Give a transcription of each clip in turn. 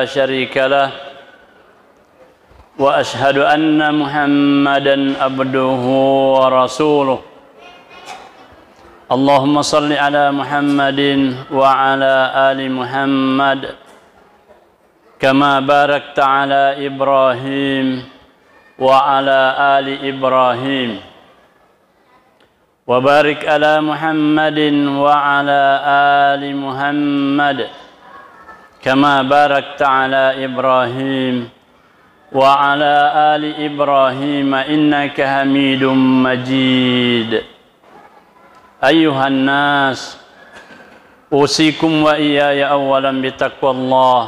شريك له وأشهد أن محمدا عبده ورسوله اللهم صل على محمد وعلى آل محمد كما باركت على إبراهيم وعلى آل إبراهيم وبارك على محمد وعلى آل محمد كما باركت على إبراهيم وعلى آل إبراهيم إنك حميد مجيد أيها الناس أوصيكم وإياي أولا بتقوى الله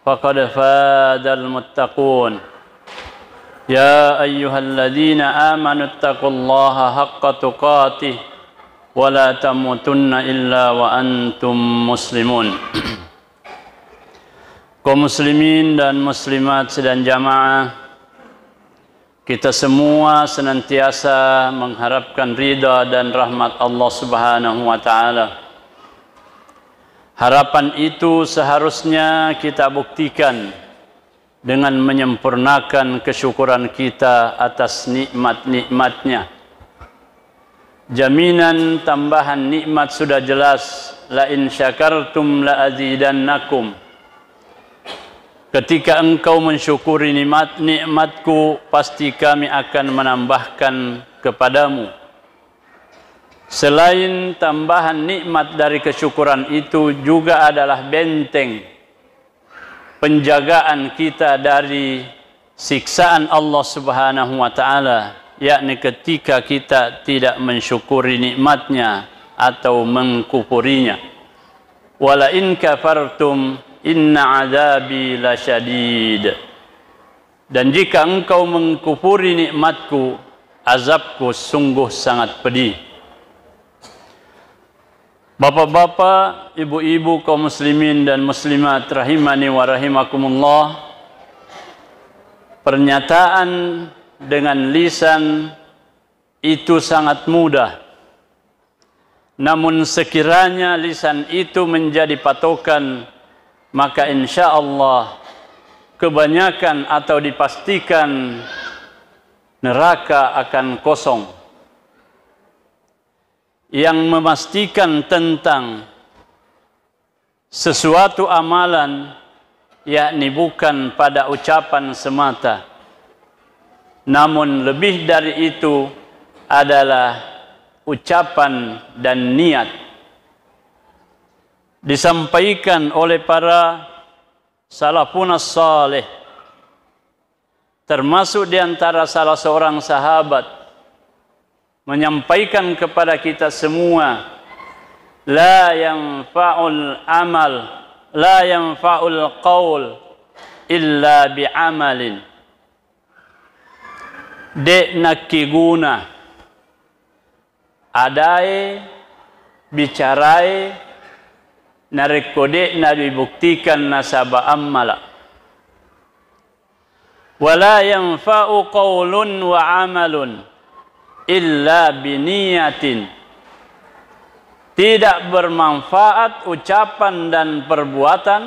فقد فاز المتقون يا أيها الذين آمنوا اتقوا الله حق تقاته ولا تموتن إلا وأنتم مسلمون. Kaum muslimin dan muslimat sedang jamaah, kita semua senantiasa mengharapkan ridha dan rahmat Allah Subhanahu wa taala. Harapan itu seharusnya kita buktikan dengan menyempurnakan kesyukuran kita atas nikmat-nikmatnya. Jaminan tambahan nikmat sudah jelas, la in syakartum la azidannakum. Ketika engkau mensyukuri nikmatku, pasti kami akan menambahkan kepadamu. Selain tambahan nikmat dari kesyukuran itu juga adalah benteng penjagaan kita dari siksaan Allah Subhanahu wa taala, yakni ketika kita tidak mensyukuri nikmatnya atau mengkufurinya. Wala in kafartum inna azabi lasyadid. Dan jika engkau mengkufuri nikmatku, azabku sungguh sangat pedih. Bapak-bapak, ibu-ibu, kaum muslimin dan muslimat rahimani wa rahimakumullah, pernyataan dengan lisan itu sangat mudah. Namun sekiranya lisan itu menjadi patokan, maka insya Allah kebanyakan atau dipastikan neraka akan kosong. Yang memastikan tentang sesuatu amalan, yakni bukan pada ucapan semata, namun lebih dari itu adalah ucapan dan niat. Disampaikan oleh para salafun as-salih, termasuk di antara salah seorang sahabat, menyampaikan kepada kita semua, la yanfa'ul amal, la yanfa'ul qaul illa bi'amalin. Dek nakiguna adai bicarai narekode na dibuktikan nasaba ammala. Wala yanfa'u qaulun wa amalun illa biniyatin. Tidak bermanfaat ucapan dan perbuatan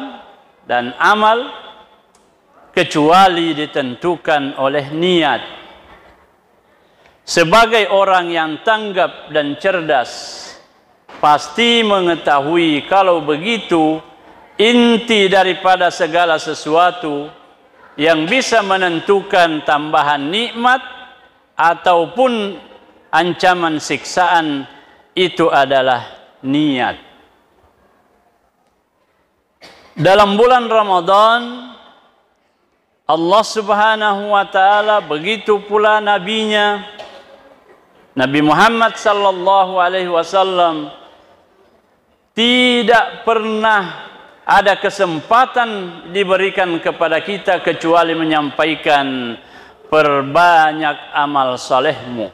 dan amal kecuali ditentukan oleh niat. Sebagai orang yang tanggap dan cerdas, pasti mengetahui kalau begitu inti daripada segala sesuatu yang bisa menentukan tambahan nikmat ataupun ancaman siksaan itu adalah niat. Dalam bulan Ramadan, Allah Subhanahu wa taala, begitu pula nabinya Nabi Muhammad sallallahu alaihi wasallam, tidak pernah ada kesempatan diberikan kepada kita kecuali menyampaikan perbanyak amal salehmu.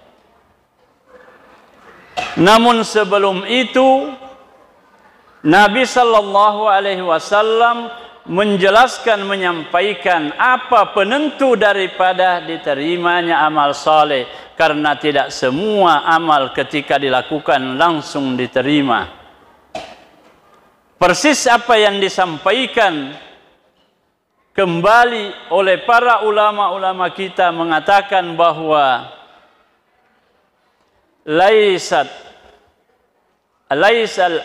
Namun sebelum itu Nabi sallallahu alaihi wasallam menjelaskan, menyampaikan apa penentu daripada diterimanya amal saleh, karena tidak semua amal ketika dilakukan langsung diterima. Persis apa yang disampaikan kembali oleh para ulama-ulama kita mengatakan bahwa laisal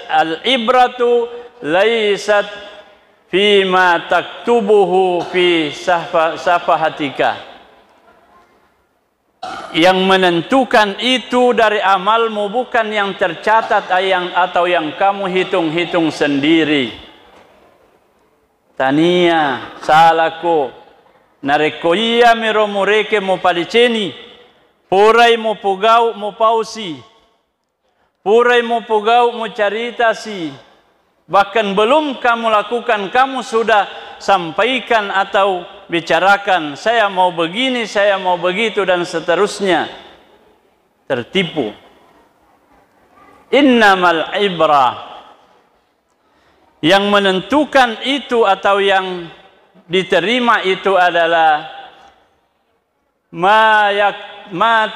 al-ibratu laisat fima taktubuhu fi safahatika. Yang menentukan itu dari amalmu bukan yang tercatat atau yang kamu hitung-hitung sendiri. Tania salako narekoia miromureke mo paliceni purai mo pugau mo pausi purai mo pugau mo caritasi. Bahkan belum kamu lakukan, kamu sudah sampaikan atau bicarakan, saya mau begini, saya mau begitu, dan seterusnya. Tertipu. Innamal ibrah, yang menentukan itu atau yang diterima itu adalah ma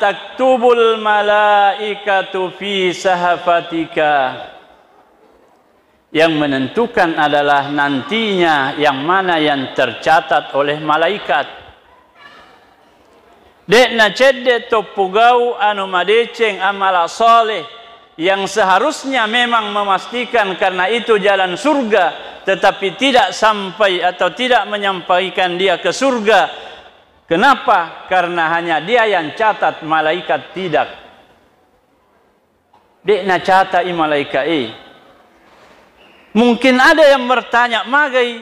taktubul malaikatu fi sahafatika. Yang menentukan adalah nantinya yang mana yang tercatat oleh malaikat. Dek na cedde topugau anu madeceng amala soleh, yang seharusnya memang memastikan karena itu jalan surga, tetapi tidak sampai atau tidak menyampaikan dia ke surga. Kenapa? Karena hanya dia yang catat, malaikat tidak. Dek na catat malaikat Mungkin ada yang bertanya, magai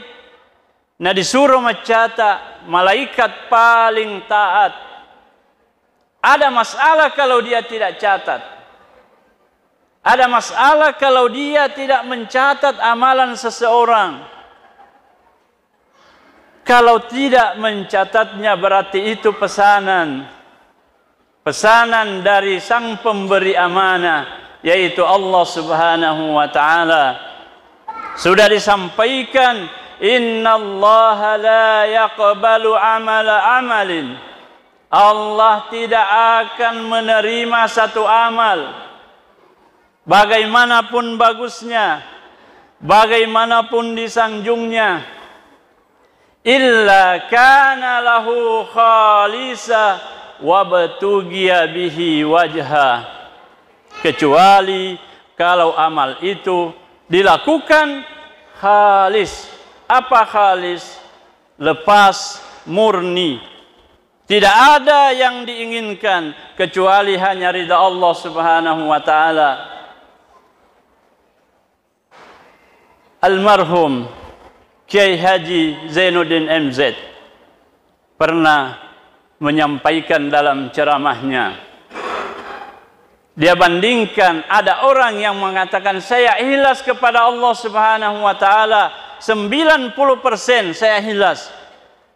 na disuruh mencatat malaikat paling taat. Ada masalah kalau dia tidak catat. Ada masalah kalau dia tidak mencatat amalan seseorang. Kalau tidak mencatatnya berarti itu pesanan. Pesanan dari sang pemberi amanah, yaitu Allah Subhanahu wa ta'ala. Sudah disampaikan, innallaha la yaqbalu amala amalin. Allah tidak akan menerima satu amal, bagaimanapun bagusnya, bagaimanapun disanjungnya, illa kana lahu khalisa wa batugiya bihi wajha, kecuali kalau amal itu dilakukan khalis. Apa khalis? Lepas, murni. Tidak ada yang diinginkan kecuali hanya ridha Allah Subhanahu wa ta'ala. Almarhum Kiai Haji Zainuddin MZ pernah menyampaikan dalam ceramahnya, dia bandingkan, ada orang yang mengatakan saya ikhlas kepada Allah Subhanahu wa ta'ala 90% saya ikhlas,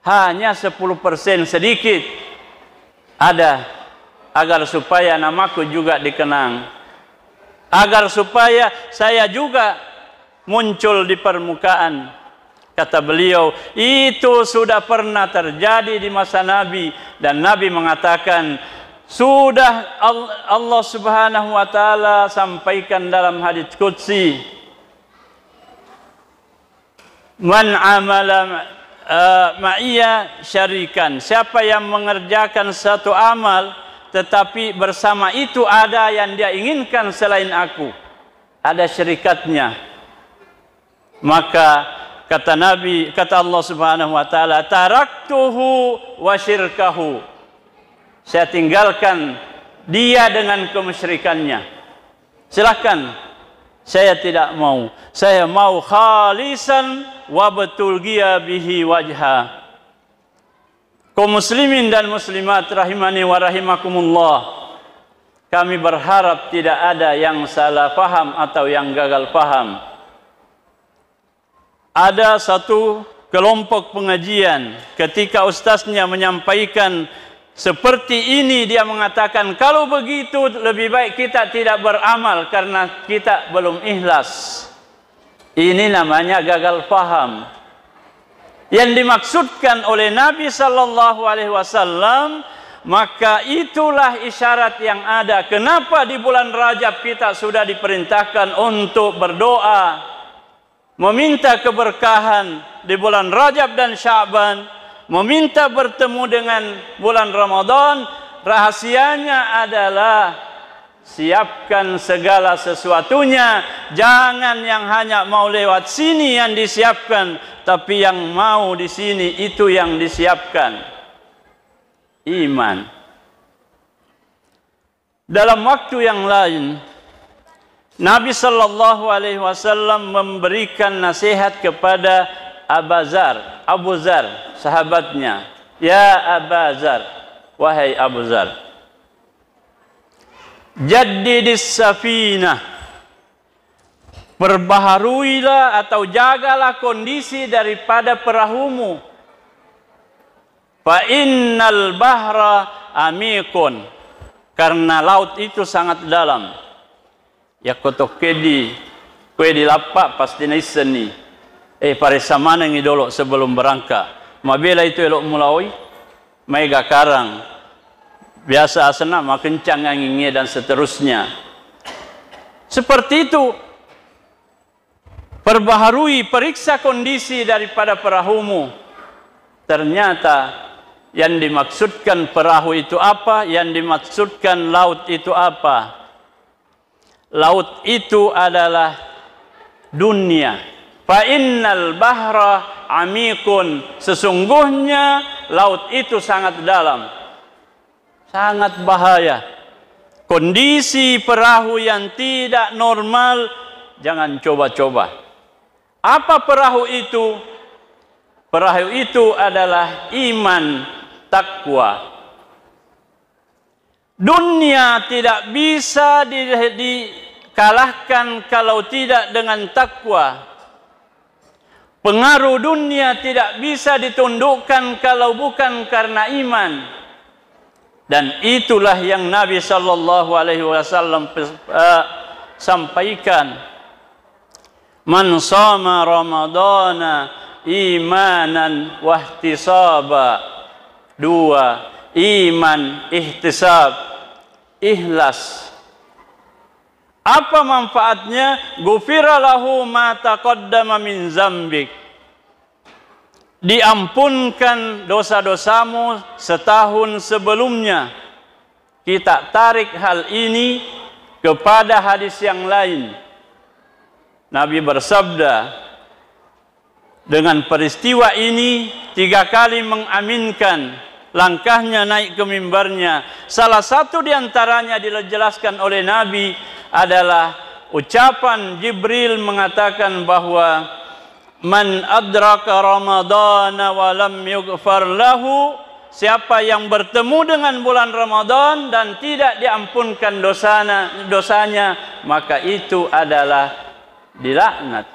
hanya 10% sedikit ada agar supaya namaku juga dikenang, agar supaya saya juga muncul di permukaan. Kata beliau, itu sudah pernah terjadi di masa Nabi, dan Nabi mengatakan sudah Allah Subhanahu wa ta'ala sampaikan dalam hadits qudsi, man amala ma'iyya syarikan, siapa yang mengerjakan satu amal tetapi bersama itu ada yang dia inginkan selain aku, ada syirikatnya, maka kata Nabi, kata Allah Subhanahu wa ta'ala, taraktuhu wa syirkahu, saya tinggalkan dia dengan kemusyrikannya. Silahkan, saya tidak mau. Saya mau khalisan wa batulgiya bihi wajha. Kaum muslimin dan muslimat rahimani wa rahimakumullah, kami berharap tidak ada yang salah paham atau yang gagal paham. Ada satu kelompok pengajian, ketika ustaznya menyampaikan seperti ini, dia mengatakan kalau begitu lebih baik kita tidak beramal karena kita belum ikhlas. Ini namanya gagal paham. Yang dimaksudkan oleh Nabi sallallahu alaihi wasallam, maka itulah isyarat yang ada. Kenapa di bulan Rajab kita sudah diperintahkan untuk berdoa? meminta keberkahan di bulan Rajab dan Sya'ban, meminta bertemu dengan bulan Ramadan, rahasianya adalah siapkan segala sesuatunya. Jangan yang hanya mau lewat sini yang disiapkan, tapi yang mau di sini itu yang disiapkan. Iman. Dalam waktu yang lain, Nabi sallallahu alaihi wasallam memberikan nasihat kepada Abu Zar, sahabatnya. Ya Aba Zar, wahai Abu Zar, jaddidis safinah, perbaharuilah atau jagalah kondisi daripada perahumu. Fa innal bahra amikun, karena laut itu sangat dalam. Ya kotok kedi, kue di lapak pasti naiseni. Parisa mana ngidolok sebelum berangkat. Mabila itu elok mulai, mega karang. Biasa asana makencang anginnya dan seterusnya. Seperti itu. Perbaharui, periksa kondisi daripada perahumu. Ternyata yang dimaksudkan perahu itu apa? Yang dimaksudkan laut itu apa? Laut itu adalah dunia. Fa innal bahra amikun, sesungguhnya laut itu sangat dalam, sangat bahaya. Kondisi perahu yang tidak normal jangan coba-coba. Apa perahu itu? Perahu itu adalah iman, takwa. Dunia tidak bisa dikalahkan kalau tidak dengan takwa. Pengaruh dunia tidak bisa ditundukkan kalau bukan karena iman. Dan itulah yang Nabi sallallahu alaihi wasallam sampaikan. Man shama ramadana imanan wahtisaba. Dua, iman, ihtisab, ikhlas. Apa manfaatnya? Ghufira lahu ma taqaddama min zambik. Diampunkan dosa-dosamu setahun sebelumnya. Kita tarik hal ini kepada hadis yang lain. Nabi bersabda, dengan peristiwa ini 3 kali mengaminkan langkahnya naik ke mimbarnya. Salah satu diantaranya dijelaskan oleh Nabi adalah ucapan Jibril mengatakan bahwa man adraka ramadana wa lam yughfar lahu, siapa yang bertemu dengan bulan Ramadan dan tidak diampunkan dosanya, maka itu adalah dilaknat.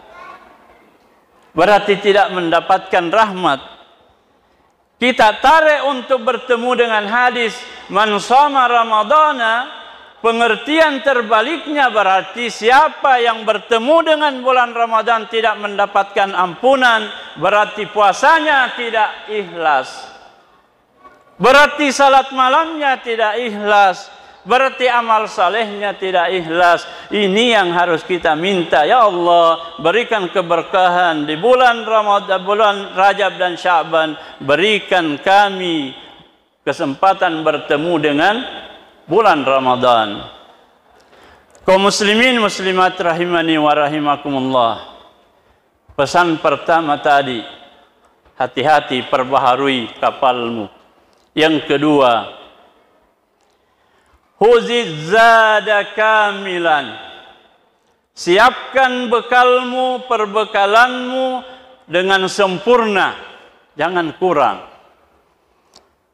Berarti tidak mendapatkan rahmat. Kita tarik untuk bertemu dengan hadis man shama ramadana, pengertian terbaliknya berarti siapa yang bertemu dengan bulan Ramadan tidak mendapatkan ampunan, berarti puasanya tidak ikhlas. Berarti salat malamnya tidak ikhlas. Berarti amal salehnya tidak ikhlas. Ini yang harus kita minta. Ya Allah, berikan keberkahan di bulan Ramadan, bulan Rajab dan Sya'ban. Berikan kami kesempatan bertemu dengan bulan Ramadan. Kaum muslimin muslimat rahimani wa rahimakumullah. Pesan pertama tadi, hati-hati perbaharui kapalmu. Yang kedua, huziz zada kamilan. Siapkan bekalmu, perbekalanmu dengan sempurna, jangan kurang.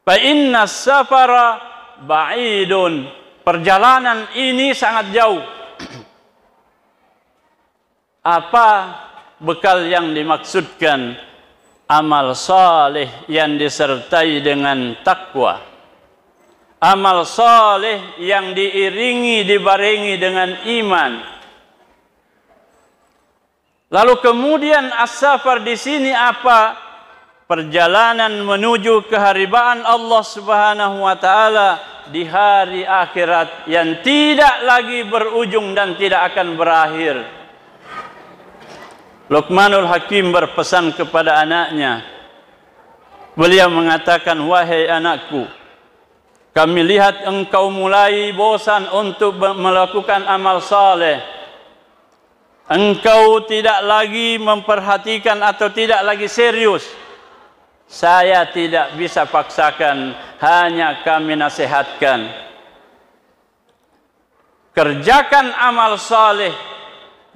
Fa inna safara ba'idun, perjalanan ini sangat jauh. Apa bekal yang dimaksudkan? Amal saleh yang disertai dengan takwa. Amal saleh yang diiringi, dibarengi dengan iman. Lalu kemudian as-safar di sini apa? Perjalanan menuju keharibaan Allah Subhanahu wa taala di hari akhirat yang tidak lagi berujung dan tidak akan berakhir. Luqmanul Hakim berpesan kepada anaknya. Beliau mengatakan, wahai anakku, kami lihat engkau mulai bosan untuk melakukan amal saleh. Engkau tidak lagi memperhatikan atau tidak lagi serius. Saya tidak bisa paksakan, hanya kami nasihatkan. Kerjakan amal saleh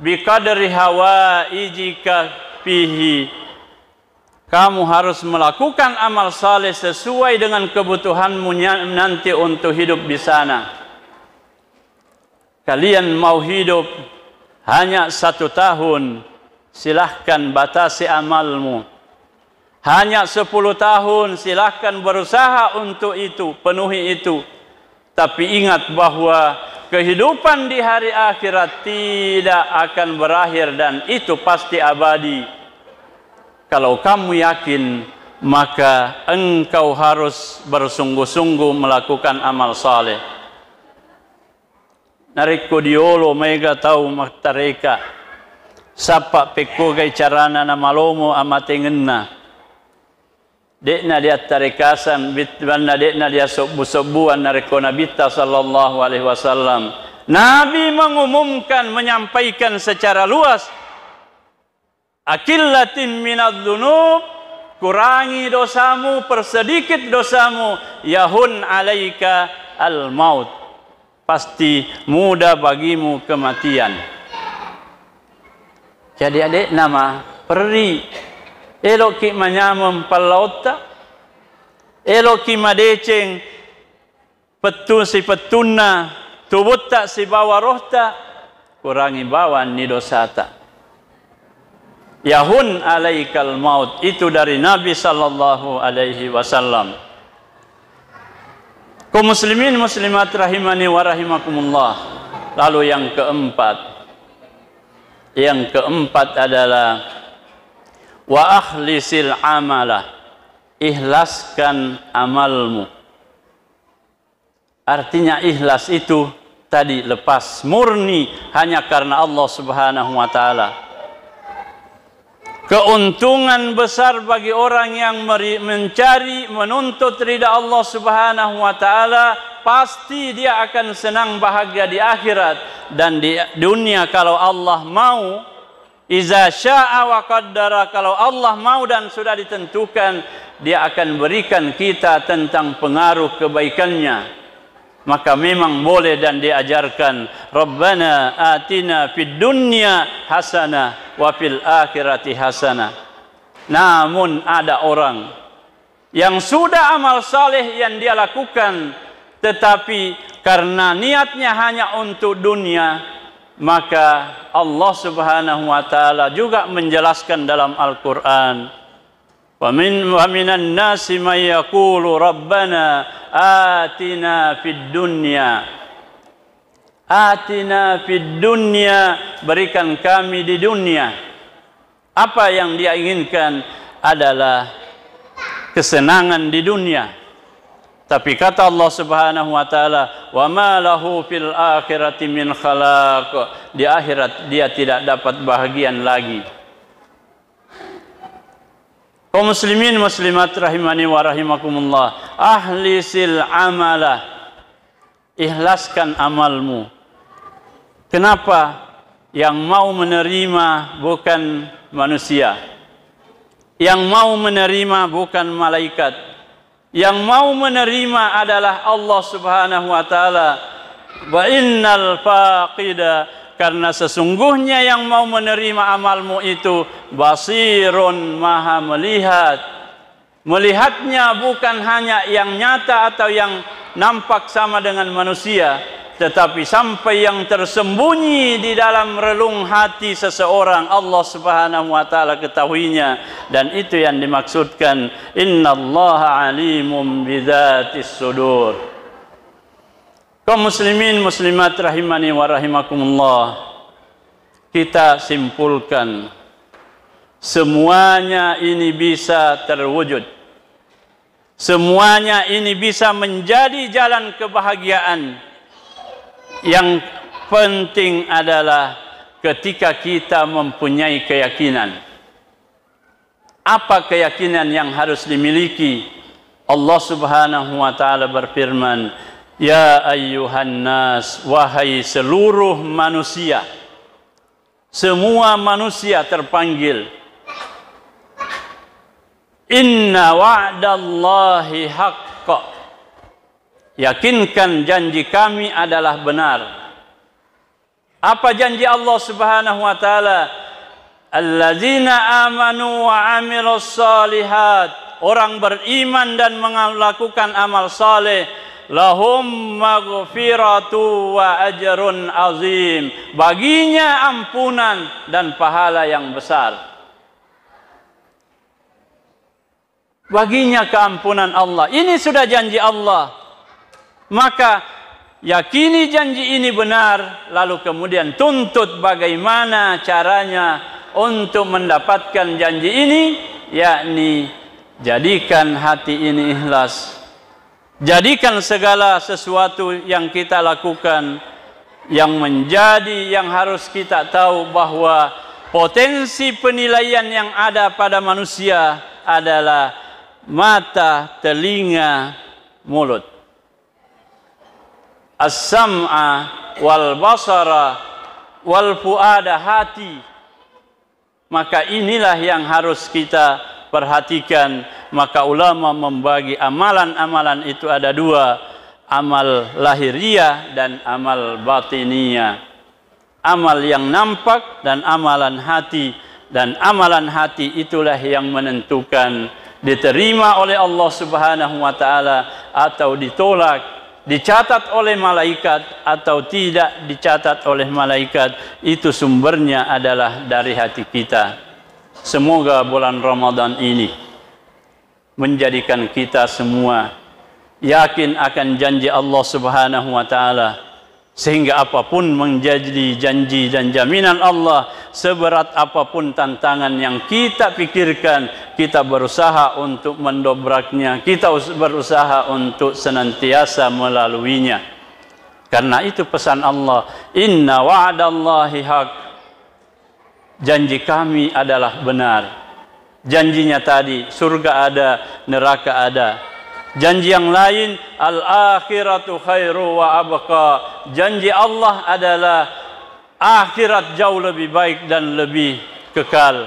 biqadri hawaijika fihi. Kamu harus melakukan amal saleh sesuai dengan kebutuhanmu nanti untuk hidup di sana. Kalian mau hidup hanya 1 tahun, silahkan batasi amalmu. Hanya 10 tahun, silahkan berusaha untuk itu, penuhi itu. Tapi ingat bahwa kehidupan di hari akhirat tidak akan berakhir dan itu pasti abadi. Kalau kamu yakin, maka engkau harus bersungguh-sungguh melakukan amal saleh. Nariko diolo mega tau maktareka. Sapa pekko gai carana na malomo amatengenna. Dekna dia tarekasan bitbanna dekna dia sobu-sobuan nariko nabita sallallahu alaihi wasallam. Nabi mengumumkan, menyampaikan secara luas, akillatin minadz-dzunub, kurangi dosamu, persedikit dosamu, yahun alaika al-maut, pasti mudah bagimu kematian. Jadi adik nama perri elok ki manyamem palauta, elok ki madeceng petun si petunna, tubut tak si bawa rohta, kurangi bawan ni dosata. Yahun alaikal maut, itu dari Nabi sallallahu alaihi wasallam. Kaum muslimin muslimat rahimani wa rahimakumullah. Lalu yang keempat adalah wa akhlisil amala, ikhlaskan amalmu. Artinya ikhlas itu tadi lepas murni hanya karena Allah Subhanahu wa taala. Keuntungan besar bagi orang yang mencari, menuntut ridha Allah Subhanahu wa taala, pasti dia akan senang bahagia di akhirat dan di dunia kalau Allah mau. Iza syaa wa qaddara, kalau Allah mau dan sudah ditentukan, dia akan berikan kita tentang pengaruh kebaikannya. Maka memang boleh dan diajarkan, Rabbana atina fid dunya hasanah wa fil akhirati hasanah. Namun ada orang yang sudah amal saleh yang dia lakukan, tetapi karena niatnya hanya untuk dunia, maka Allah Subhanahu wa taala juga menjelaskan dalam Al-Qur'an, wa minan nasi may yaqulu rabbana atina fid dunya, atina fid dunya, berikan kami di dunia. Apa yang dia inginkan adalah kesenangan di dunia. Tapi kata Allah Subhanahu wa taala, wa ma lahu fil akhirati min khalaq, di akhirat dia tidak dapat bahagian lagi. Kaum muslimin muslimat rahimani wa rahimakumullah, ahlisil amala, ikhlaskan amalmu. Kenapa? Yang mau menerima bukan manusia, yang mau menerima bukan malaikat, yang mau menerima adalah Allah Subhanahu wa taala. Wa innal faqida, karena sesungguhnya yang mau menerima amalmu itu basirun, maha melihat. Melihatnya bukan hanya yang nyata atau yang nampak sama dengan manusia, tetapi sampai yang tersembunyi di dalam relung hati seseorang, Allah Subhanahu wa taala ketahuinya. Dan itu yang dimaksudkan, innallaha alimun bidzatis sudur. Kaum muslimin muslimat rahimani wa rahimakumullah, kita simpulkan, semuanya ini bisa terwujud, semuanya ini bisa menjadi jalan kebahagiaan. Yang penting adalah ketika kita mempunyai keyakinan. Apa keyakinan yang harus dimiliki? Allah Subhanahu wa taala berfirman, "Ya ayyuhan nas, wahai seluruh manusia." Semua manusia terpanggil. Inna wa'dallahi haqqa. Yakinkan janji kami adalah benar. Apa janji Allah Subhanahu wa taala? Alladzina amanu wa amilus solihat. Orang beriman dan melakukan amal saleh, lahum maghfiratu wa ajrun azim. Baginya ampunan dan pahala yang besar. Baginya keampunan Allah. Ini sudah janji Allah. Maka yakini janji ini benar, lalu kemudian tuntut bagaimana caranya untuk mendapatkan janji ini, yakni jadikan hati ini ikhlas. Jadikan segala sesuatu yang kita lakukan yang harus kita tahu bahwa potensi penilaian yang ada pada manusia adalah mata, telinga, mulut. As-sam'a wal basara wal fuada, hati. Maka inilah yang harus kita perhatikan. Maka ulama membagi amalan-amalan itu ada dua, amal lahiriah dan amal batiniyah. Amal yang nampak dan amalan hati. Dan amalan hati itulah yang menentukan diterima oleh Allah Subhanahu wa taala atau ditolak, dicatat oleh malaikat atau tidak dicatat oleh malaikat. Itu sumbernya adalah dari hati kita. Semoga bulan Ramadan ini menjadikan kita semua yakin akan janji Allah Subhanahu wa taala, sehingga apapun menjadi janji dan jaminan Allah, seberat apapun tantangan yang kita pikirkan, kita berusaha untuk mendobraknya, kita berusaha untuk senantiasa melaluinya. Karena itu pesan Allah, inna wa'dallahi haq. Janji kami adalah benar. Janjinya tadi, surga ada, neraka ada. Janji yang lain, al-akhiratu khairu wa abqa. Janji Allah adalah akhirat jauh lebih baik dan lebih kekal,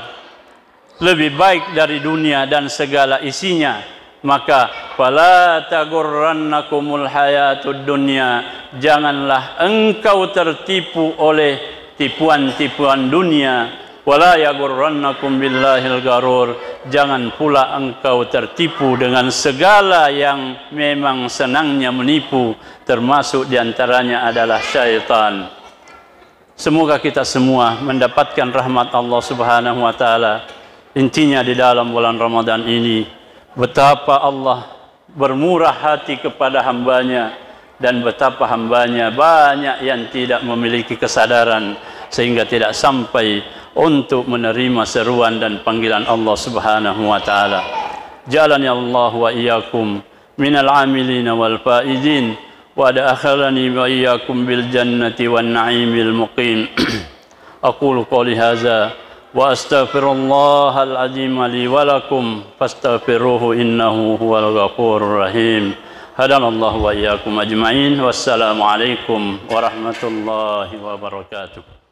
lebih baik dari dunia dan segala isinya. Maka fala tagurrannakumul hayatud dunya, janganlah engkau tertipu oleh tipuan-tipuan dunia. Wala yagurrannakum billahil garur, jangan pula engkau tertipu dengan segala yang memang senangnya menipu, termasuk diantaranya adalah syaitan. Semoga kita semua mendapatkan rahmat Allah Subhanahu wa taala. Intinya di dalam bulan Ramadan ini, betapa Allah bermurah hati kepada hambanya, dan betapa hambanya banyak yang tidak memiliki kesadaran sehingga tidak sampai untuk menerima seruan dan panggilan Allah Subhanahu wa taala. Jalani Allah wa iyyakum minal amilin wal faizin wa adkhalani wa iyyakum bil jannati wan na'imil muqim. Aqulu qouli hadza wa astaghfirullahal azim li wa lakum fastaghfiruhu innahu huwal ghafurur rahim. Hadanallahu wa iyyakum ajma'in. Wassalamu alaikum warahmatullahi wabarakatuh.